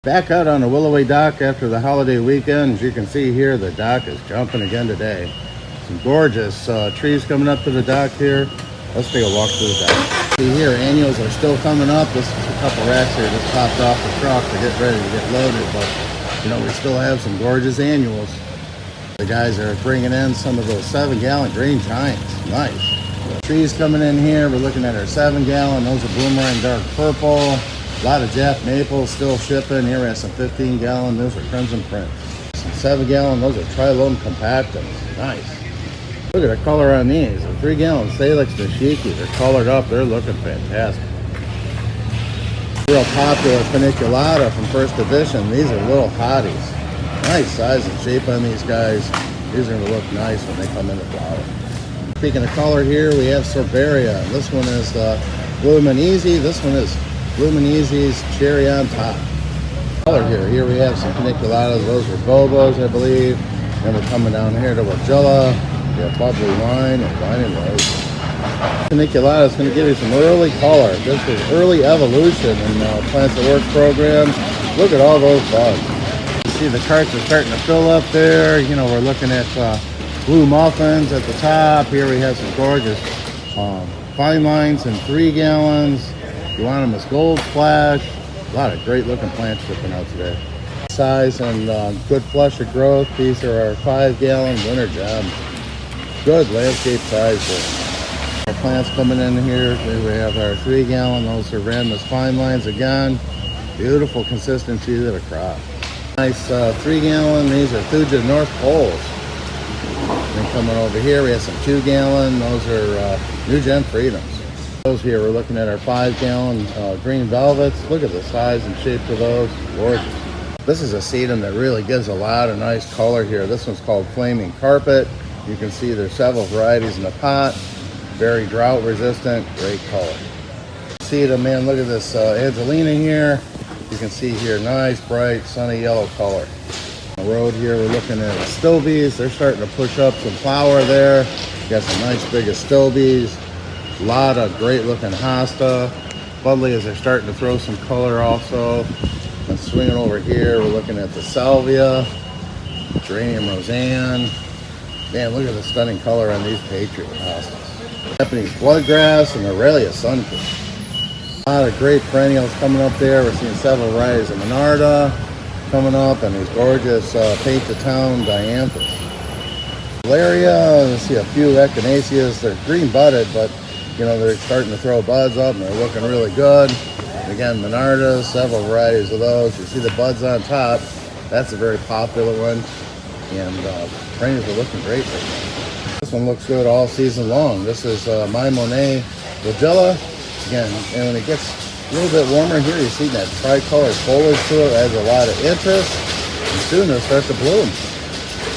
Back out on the Willoway dock after the holiday weekend. As you can see here, the dock is jumping again today. Some gorgeous trees coming up to the dock here. Let's take a walk through the dock. See here, annuals are still coming up. This is a couple racks here just popped off the truck to get ready to get loaded, but you know, we still have some gorgeous annuals. The guys are bringing in some of those 7-gallon green giants. Nice. Trees coming in here. We're looking at our 7-gallon. Those are boomerang dark purple. A lot of Jack Maples still shipping. Here we have some 15-gallon. Those are Crimson Prince. Some 7-gallon. Those are Trilone Compactums. Nice. Look at the color on these. The 3-gallon Salix Dashiki. They're colored up. They're looking fantastic. Real popular Paniculata from First Edition. These are little hotties. Nice size and shape on these guys. These are going to look nice when they come into flower. Speaking of color here, we have Sorbaria. This one is Bloomin' Easy. This one is Bloomin' Easy's Cherry on Top. Color here we have some Paniculatas. Those are Bobos, I believe. Then we're coming down here to Wagilla. We have Bubbly Wine and Wine and Rose. Paniculata is going to give you some early color. This is early evolution in Plants at Work program. Look at all those buds. You see the carts are starting to fill up there. You know, we're looking at blue muffins at the top. Here we have some gorgeous fine lines in 3 gallons. You want them as gold splash. A lot of great looking plants shipping out today. Size and good flush of growth. These are our 5-gallon winter gems. Good landscape size there. Our plants coming in here. We have our 3-gallon. Those are Randa's fine lines again. Beautiful consistency to the crop. Nice 3-gallon. These are Thuja North Poles. Then coming over here, we have some 2-gallon. Those are New Gen Freedoms. Those here, we're looking at our 5-gallon green velvets. Look at the size and shape of those. Gorgeous. This is a sedum that really gives a lot of nice color here. This one's called Flaming Carpet. You can see there's several varieties in the pot. Very drought resistant, great color. Sedum, man, look at this Angelina here. You can see here, nice, bright, sunny yellow color. On the road here, we're looking at Astilbes. They're starting to push up some flower there. Got some nice big Astilbes. A lot of great looking hosta. Budleys are starting to throw some color also. And swinging over here, we're looking at the salvia, geranium roseanne. Man, look at the stunning color on these Patriot hostas. Japanese bloodgrass and Aurelia sunfish. A lot of great perennials coming up there. We're seeing several varieties of Monarda coming up, and these gorgeous Paint to Town dianthus. Valeria, let's see a few echinaceas. They're green budded, but you know, they're starting to throw buds up and they're looking really good. And again, Monardas, several varieties of those. You see the buds on top. That's a very popular one. And perennials are looking great right now. This one looks good all season long. This is My Monet Rogella. Again, and when it gets a little bit warmer here, you see that tricolor foliage to it. It has a lot of interest. And soon it'll start to bloom.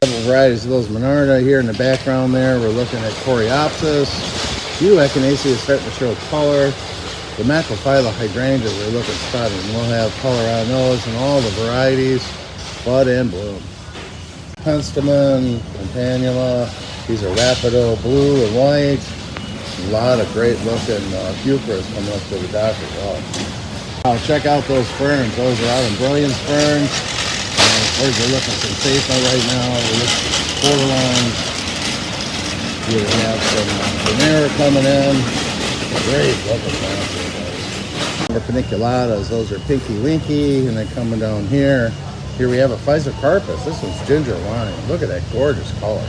Several varieties of those Monarda here in the background there. We're looking at Coreopsis. Few echinaceas starting to show color. The Macrophylla hydrangeas are looking stunning. We'll have color on those and all the varieties, bud and bloom. Penstemon, Campanula. These are Rapido blue and white. A lot of great looking Fuchras coming up to the dock as well. Now check out those ferns. Those are out in Brilliance ferns. We're looking sensational right now. We're looking at borderlines. Here we have some Venera coming in. Great looking plants. The Paniculatas, those are Pinky Winky, and then coming down here. Here we have a Physocarpus. This one's ginger lime. Look at that gorgeous color.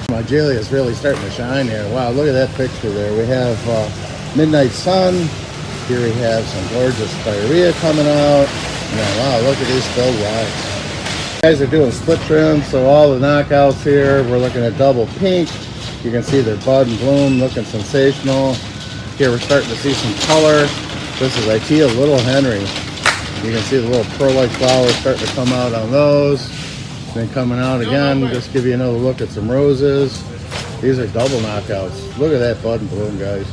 Mygelia is really starting to shine here. Wow, look at that picture there. We have Midnight Sun. Here we have some gorgeous Spirea coming out. And then, wow, look at these filled lines. Guys are doing split trims, so all the knockouts here. We're looking at double pink. You can see their bud and bloom looking sensational. Here we're starting to see some color. This is Ikea Little Henry. You can see the little pearl-like flowers starting to come out on those. Then coming out again, just give you another look at some roses. These are double knockouts. Look at that bud and bloom, guys.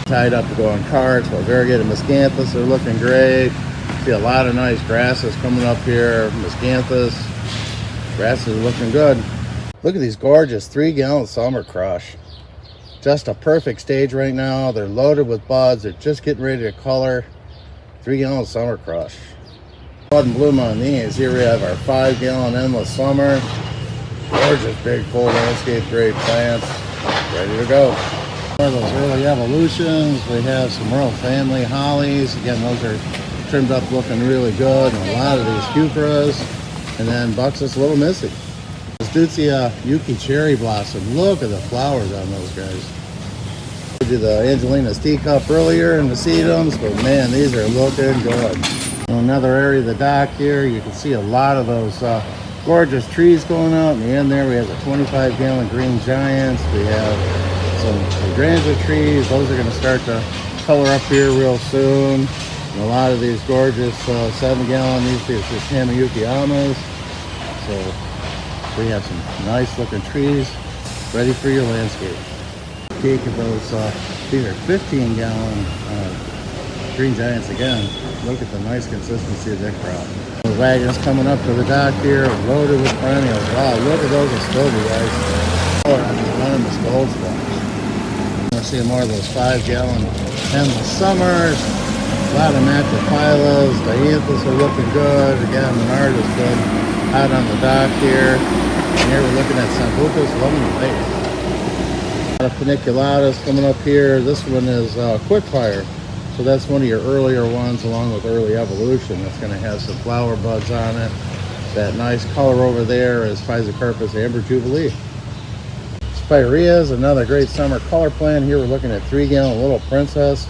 Tied up to go on carts. While variegated Miscanthus are looking great. See a lot of nice grasses coming up here. Miscanthus. Grasses are looking good. Look at these gorgeous 3-gallon Summer Crush. Just a perfect stage right now. They're loaded with buds. They're just getting ready to color. 3-gallon Summer Crush. Bud and bloom on these. Here we have our 5-gallon endless summer. Gorgeous big full landscape grade plants. Ready to go. More of those early evolutions. We have some royal family hollies. Again, those are trimmed up looking really good. And a lot of these cupras. And then Buxus Little Missy. This Deutzia Yuki cherry blossom. Look at the flowers on those guys. I did the Angelina's teacup earlier in the sedums, but man, these are looking good. Another area of the dock here, you can see a lot of those gorgeous trees going out. In the end there, we have the 25-gallon green giants. We have some hydrangea trees. Those are going to start to color up here real soon. And a lot of these gorgeous 7-gallon, these are Tamayuki amas. So we have some nice looking trees ready for your landscape. Peek at those, these are 15-gallon green giants again. Look at the nice consistency of that crop. The wagons coming up to the dock here, loaded with perennials. Wow, look at those astilbe, guys. Oh, I mean, venomous gold spots. We're seeing more of those 5-gallon endless summers. A lot of macrophyllus. Dianthus are looking good. Again, Menard has been out on the dock here. And here we're looking at Sambucus Lemon Lake. A lot of paniculatas coming up here. This one is Quickfire. So that's one of your earlier ones along with early evolution. That's going to have some flower buds on it. That nice color over there is Physocarpus Amber Jubilee. Spirea is another great summer color plant. Here we're looking at 3-gallon Little Princess.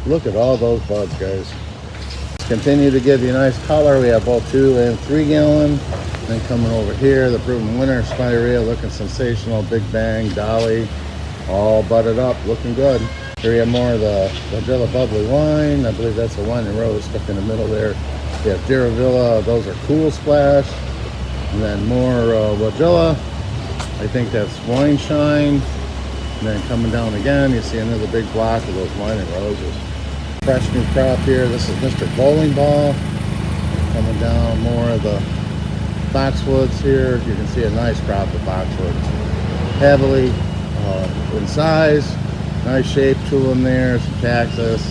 Look at all those buds, guys. Continue to give you nice color. We have both 2 and 3-gallon. Then coming over here, the Proven Winter Spirea looking sensational. Big Bang, Dolly, all budded up, looking good. Here we have more of the Vagilla Bubbly Wine. I believe that's a wine and rose stuck in the middle there. We have Diravilla, those are Cool Splash. And then more Vagilla. I think that's Wine Shine. And then coming down again, you see another big block of those wine and roses. Fresh new crop here. This is Mr. Bowling Ball. Coming down more of the boxwoods here. You can see a nice crop of boxwoods. Heavily in size. Nice shape to them there, some cactus,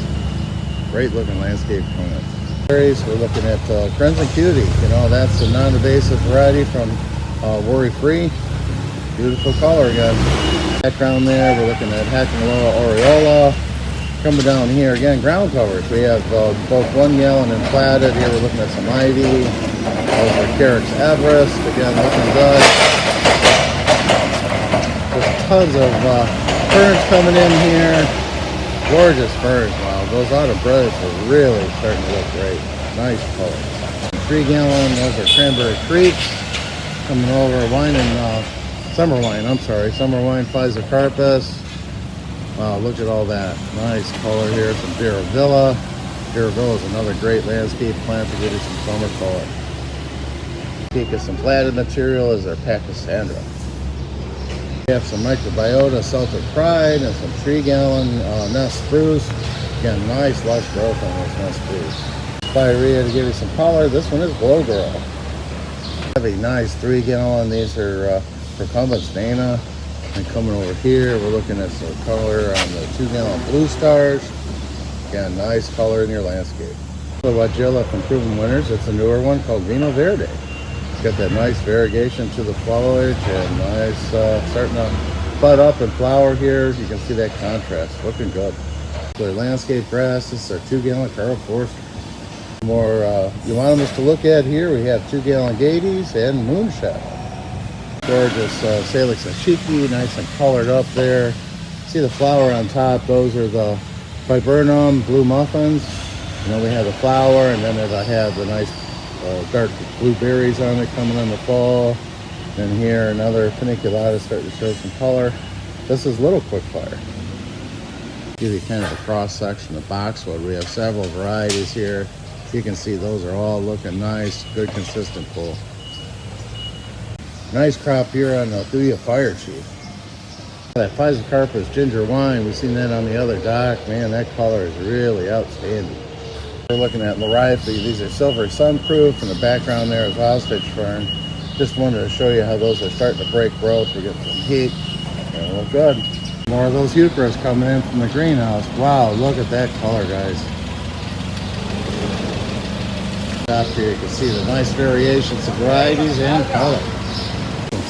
great looking landscape plants. Berries, we're looking at Crimson Cutie. You know, that's a non-invasive variety from Worry Free. Beautiful color again. Background there, we're looking at Hackenaloa Aureola. Coming down here again, ground covers. We have both 1-gallon and platted. Here we're looking at some ivy. Those are Carex Everest. Again, looking good. Just tons of ferns coming in here. Gorgeous ferns. Wow, those autumn brothers are really starting to look great. Nice color. 3-gallon, those are Cranberry Creeks. Coming over, wine and summer wine, I'm sorry. Summer wine, Physocarpus. Wow, look at all that. Nice color here. Some Diravilla. Diravilla is another great landscape plant to give you some summer color. Peek at some platted material is our Pachysandra. We have some Microbiota Celtic Pride and some 3-gallon Nest Spruce. Again, nice lush growth on this Nest Spruce. Spirea to give you some color. This one is Glow Girl. Have a nice 3-gallon. These are Procumbens Dana. And coming over here, we're looking at some color on the 2-gallon Blue Stars. Again, nice color in your landscape. The Vagilla from Proven Winners. It's a newer one called Vino Verde. Got that nice variegation to the foliage and nice starting to bud up and flower here. You can see that contrast, looking good. Clear landscape grass. This is our 2-gallon Carl Forster. More euonymus to look at here. We have 2-gallon Gades and Moonshot. Gorgeous Salix ashiki, nice and colored up there. See the flower on top. Those are the Viburnum Blue Muffins. You know, we have the flower, and then I have the nice dark blueberries on it coming in the fall. And here another paniculata starting to show some color. This is Little Quickfire. Give you kind of a cross section of boxwood. We have several varieties here. You can see those are all looking nice, good consistent pull. Nice crop here on the Thuya Fire Chief. That Physocarpus ginger wine, we've seen that on the other dock. Man, that color is really outstanding. We're looking at Lariape. These are silver sunproof. In the background there is ostrich fern. Just wanted to show you how those are starting to break growth. We get some heat. They look good. More of those euchras coming in from the greenhouse. Wow, look at that color, guys. Top here, you can see the nice variations of varieties and color.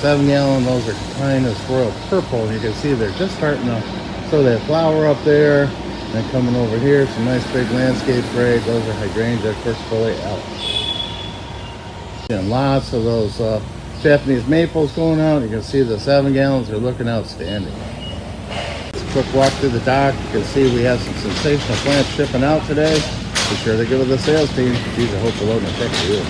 7-gallon, those are kind of royal purple, and you can see they're just starting to show that flower up there. And then coming over here, some nice big landscape grade. Those are hydrangea quercufoli. And lots of those Japanese maples going out. You can see the 7 gallons are looking outstanding. Just a quick walk through the dock. You can see we have some sensational plants shipping out today. Be sure to give it the sales team. These are hopefully loading a check for you.